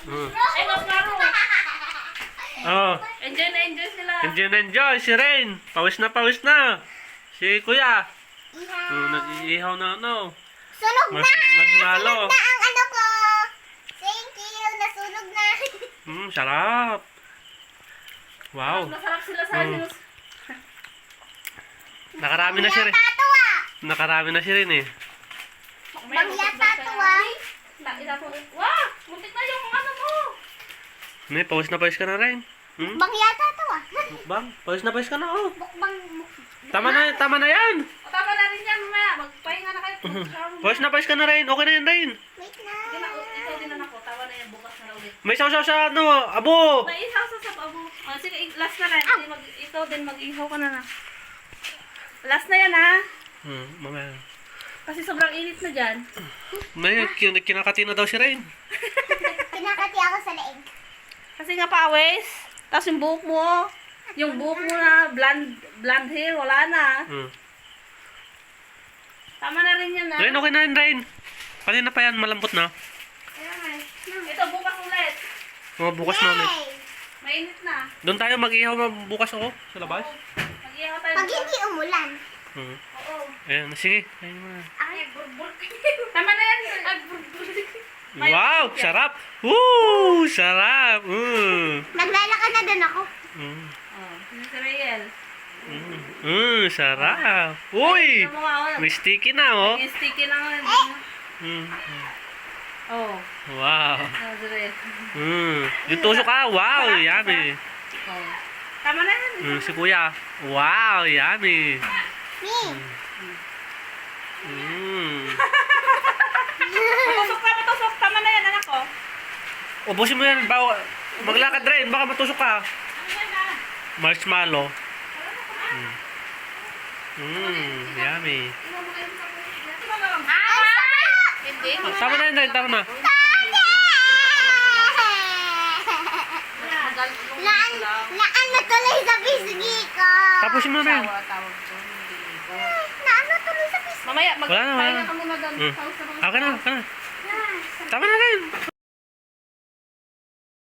Ay, mas laro. Oh. Enjoy na enjoy sila. Enjoy na enjoy. Si Rain. Pawis na pawis na. Si Kuya. Nag-iihaw na ano. Sunog na! Marshmallow. Sunog na ang ano ko! Thank you! Nasunog na! Sarap. Wow. Masarap sila sa sinus. Nakarami na si Rain. Yata to ah! Nakarami na si Rain eh. Bang yata to ah! Wow! Muntik na yung ano mo. May pawis na pawis ka na Rain. Bang yata to ah! Mukbang. Pawis na pawis ka na oh. Mukbang Tama na yan. O, tama na rin yan mamaya. Magpahinga na kayo. Pawis na pawis ka na Rain. Okay na yan Rain. Wait na! Hindi na, ikaw din na ako. Tama na yan. Bukas na ulit. May saw sa ano. Abo. May ihaw sa abo. O, sige, last na rin. Ikaw din mag-ihaw ka na. Last na yan ha. Mamaya. Kasi sobrang init na dyan. May kinakati na daw si Rain. Pinakati ako sa leeg. Kasi nga pawis. Tapos yung buhok mo na blonde hair, wala na. Tama na rin yan ha. Rain, okay na rin Rain. Kanina pa yan, malambot na. Ito, bukas ulit. Bukas na ulit. Yay! Mainit na. Doon tayo mag-ihaw bukas ako sa labas. Mag-ihaw tayo. Pag hindi umulan. Oo. Ayan, sige. Ayun na. Ay, burbur. Tama na yan. Ay, burbur. Wow, sarap. Woo, sarap. Naglalakad na din ako. Oh, si Riel. Sarap. Uy, Tignan mo nga, oh. may sticky na oh. Yung sticky na nga. Oh. Wow. Oh, si Riel. Yung tusok ka, wow, yummy. Oh. Tama na yan. Si Kuya, wow, yummy. Me! Matusok. Tama na yan, anak ko. Ubusin mo yan, maglakad rin, baka matusok ka. Ano yan na? Marshmallow. Yummy. Hindi. Tama na yun, tama na. Naano tuloy sa pisngi ko? Tapusin mo na yun. Naano tuloy sa pisngi? Mamaya, Wala na, wala magpahinga na. ka muna doon. Okay na. Tama na rin.